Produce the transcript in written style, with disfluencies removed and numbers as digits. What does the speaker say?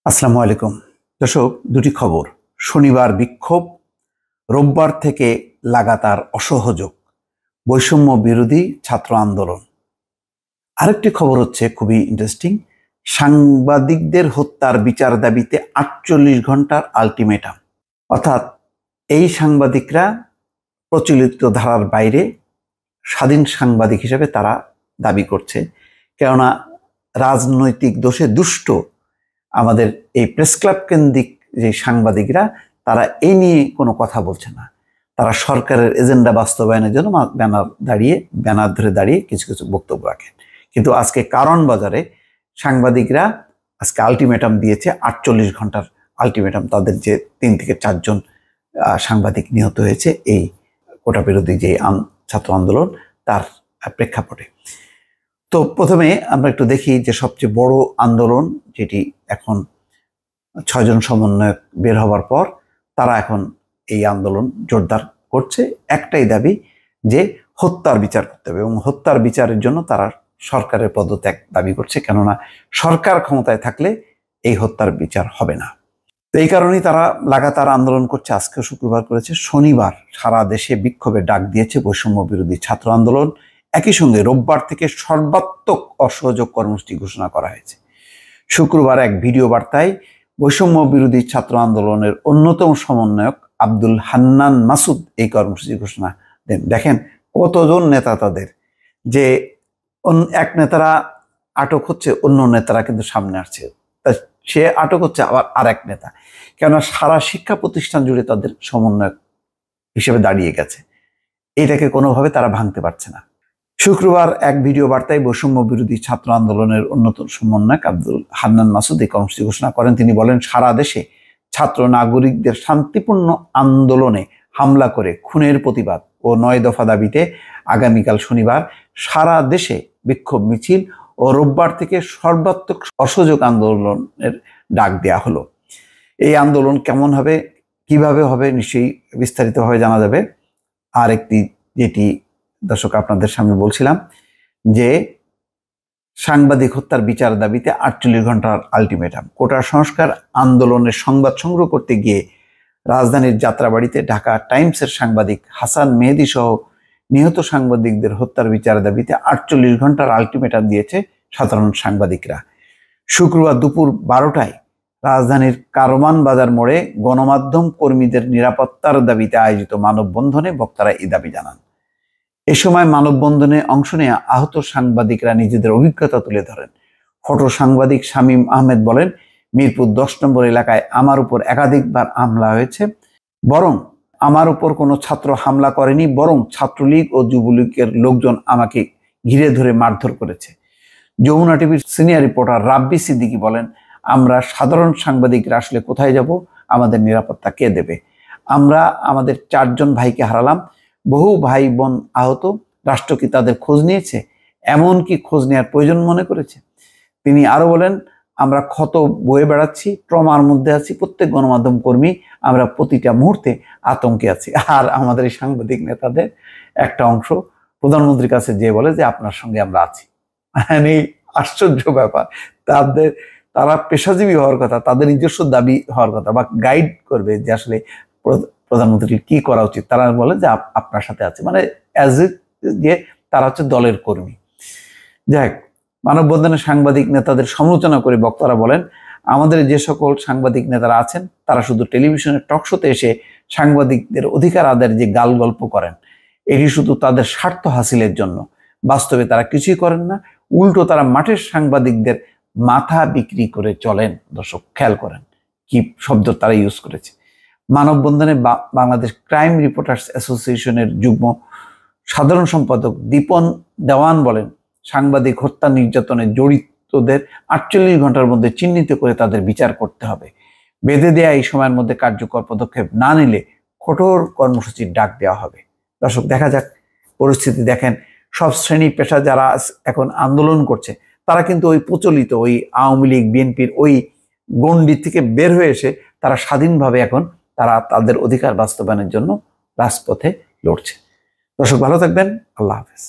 আসসালামু আলাইকুম দর্শক, দুটি খবর। শনিবার বিক্ষোভ, রোববার থেকে লাগাতার অসহযোগ, বৈষম্য বিরোধী ছাত্র আন্দোলন। আরেকটি খবর হচ্ছে খুবই ইন্টারেস্টিং, সাংবাদিকদের হত্যার বিচার দাবিতে 48 ঘন্টার আলটিমেটাম। অর্থাৎ এই সাংবাদিকরা প্রচলিত ধারার বাইরে স্বাধীন সাংবাদিক হিসেবে তারা দাবি করছে, কেননা রাজনৈতিক দোষে দুষ্ট আমাদের এই প্রেস ক্লাব কেন্দ্রিক যে সাংবাদিকরা, তারা এই নিয়ে কোনো কথা বলছে না। তারা সরকারের এজেন্ডা বাস্তবায়নের জন্য ব্যানার ধরে দাঁড়িয়ে কিছু কিছু বক্তব্য রাখেন। কিন্তু আজকে কারণ বাজারে সাংবাদিকরা আজকে আলটিমেটাম দিয়েছে, 48 ঘন্টার আলটিমেটাম। তাদের যে 3 থেকে 4 জন সাংবাদিক নিহত হয়েছে এই কোটা বিরোধী যে ছাত্র আন্দোলন, তার প্রেক্ষাপটে। তো প্রথমে আমরা একটু দেখি যে সবচেয়ে বড় আন্দোলন, যেটি এখন 6 জন সমন্বয়ক বের হবার পর তারা এখন এই আন্দোলন জোরদার করছে। একটাই দাবি যে হত্যার বিচার করতে হবে, এবং হত্যার বিচারের জন্য তারা সরকারের পদত্যাগ দাবি করছে, কেননা সরকার ক্ষমতায় থাকলে এই হত্যার বিচার হবে না। তো এই কারণেই তারা লাগাতার আন্দোলন করছে। আজকে শুক্রবার করেছে, শনিবার সারা দেশে বিক্ষোভের ডাক দিয়েছে বৈষম্য বিরোধী ছাত্র আন্দোলন। একই সঙ্গে রোববার থেকে সর্বাত্মক অসহযোগ কর্মসূচি ঘোষণা করা হয়েছে। শুক্রবার এক ভিডিও বার্তায় বৈষম্য বিরোধী ছাত্র আন্দোলনের অন্যতম সমন্বয়ক আব্দুল হান্নান মাসুদ এই কর্মসূচি ঘোষণা দেন। দেখেন কতজন নেতা তাদের, যে এক নেতারা আটক হচ্ছে, অন্য নেতারা কিন্তু সামনে আসছে। সে আটক হচ্ছে, আবার আর এক নেতা, কেননা সারা শিক্ষা প্রতিষ্ঠান জুড়ে তাদের সমন্বয়ক হিসেবে দাঁড়িয়ে গেছে। এটাকে কোনোভাবে তারা ভাঙতে পারছে না। শুক্রবার এক ভিডিও বার্তায় বৈষম্য বিরোধী ছাত্র আন্দোলনের অন্যতম সমন্বয়ক আব্দুল হান্নান মাসুদ এই কর্মসূচি ঘোষণা করেন। তিনি বলেন, সারা দেশে ছাত্র নাগরিকদের শান্তিপূর্ণ আন্দোলনে হামলা করে খুনের প্রতিবাদ ও 9 দফা দাবিতে আগামীকাল শনিবার সারা দেশে বিক্ষোভ মিছিল ও রোববার থেকে সর্বাত্মক অসহযোগ আন্দোলনের ডাক দেওয়া হলো। এই আন্দোলন কেমন হবে, কিভাবে হবে, নিশ্চয়ই বিস্তারিতভাবে জানা যাবে। আর একটি যেটি দর্শক আপনাদের সামনে বলছিলাম, যে সাংবাদিক হত্যার বিচার দাবিতে 48 ঘন্টার আলটিমেটাম। কোটা সংস্কার আন্দোলনের সংবাদ সংগ্রহ করতে গিয়ে রাজধানীর যাত্রাবাড়িতে ঢাকা টাইমসের সাংবাদিক হাসান মেহেদী সহ নিহত সাংবাদিকদের হত্যার বিচার দাবিতে 48 ঘন্টার আলটিমেটাম দিয়েছে সাধারণ সাংবাদিকরা। শুক্রবার দুপুর 12টায় রাজধানীর কারওয়ান বাজার মোড়ে গণমাধ্যম কর্মীদের নিরাপত্তার দাবিতে আয়োজিত মানববন্ধনে বক্তারা এই দাবি জানান। এ সময় মানববন্ধনে অংশ নিয়ে আহত সাংবাদিকরা নিজেদের অভিজ্ঞতা তুলে ধরেন। ফটো সাংবাদিক শামীম আহমেদ বলেন, মিরপুর 10 নম্বর এলাকায় আমার উপর একাধিকবার হামলা হয়েছে, বরং আমার উপর কোনো ছাত্র হামলা করেনি, বরং ছাত্রলীগ ও যুবলীগের লোকজন আমাকে ঘিরে ধরে মারধর করেছে। যমুনা টিভির সিনিয়র রিপোর্টার রাব্বি সিদ্দিকী বলেন, আমরা সাধারণ সাংবাদিকরা আসলে কোথায় যাব, আমাদের নিরাপত্তা কে দেবে? আমরা আমাদের 4 জন ভাইকে হারালাম, বহু ভাই বোন আহত। রাষ্ট্র কি তাদের খোঁজ নিয়েছে? এমন কি খোঁজ নেওয়ার প্রয়োজন মনে করেছে? তিনি আরো বলেন, আমরা ক্ষত বয়ে বেড়াচ্ছি, ট্রমার মধ্যে আছি, প্রত্যেক গণমাধ্যম কর্মী আমরা প্রতিটা মুহূর্তে আতঙ্কে আছি। আর আমাদের এই সাংবাদিক নেতাদের একটা অংশ প্রধানমন্ত্রীর কাছে যে বলে যে আপনার সঙ্গে আমরা আছি। মানে আশ্চর্য ব্যাপার, তারা পেশাজীবী হওয়ার কথা, তাদের নিজস্ব দাবি হওয়ার কথা, বা গাইড করবে যে আসলে প্রধানমন্ত্রীর কি করা উচিত, তারা বলে যে আপনার সাথে আছে, মানে অ্যাজ ইট যে তারা হচ্ছে দলের কর্মী। যাই হোক, মানববন্ধনে সাংবাদিক নেতাদের সমালোচনা করে বক্তারা বলেন, আমাদের যে সকল সাংবাদিক নেতারা আছেন তারা শুধু টেলিভিশনের টকশোতে এসে সাংবাদিকদের অধিকার আদায়ের যে গাল গল্প করেন, এটি শুধু তাদের স্বার্থ হাসিলের জন্য। বাস্তবে তারা কিছুই করেন না, উল্টো তারা মাঠের সাংবাদিকদের মাথা বিক্রি করে চলেন। দর্শক খেয়াল করেন কি শব্দ তারা ইউজ করেছে। মানববন্ধনে বাংলাদেশ ক্রাইম রিপোর্টার্স অ্যাসোসিয়েশনের যুগ্ম সাধারণ সম্পাদক দীপন দেওয়ান বলেন, সাংবাদিক হত্যা নির্যাতনে জড়িতদের 48 ঘন্টার মধ্যে চিহ্নিত করে তাদের বিচার করতে হবে। বেঁধে দেয়া এই সময়ের মধ্যে কার্যকর পদক্ষেপ না নিলে কঠোর কর্মসূচির ডাক দেওয়া হবে। দর্শক দেখা যাক পরিস্থিতি। দেখেন সব শ্রেণী পেশা যারা এখন আন্দোলন করছে, তারা কিন্তু ওই প্রচলিত ওই আওয়ামী লীগ বিএনপির ওই গণ্ডি থেকে বের হয়ে এসে তারা স্বাধীনভাবে এখন তারা তাদের অধিকার বাস্তবায়নের জন্য রাজপথে লড়ছে। দর্শক ভালো থাকবেন, আল্লাহ হাফেজ।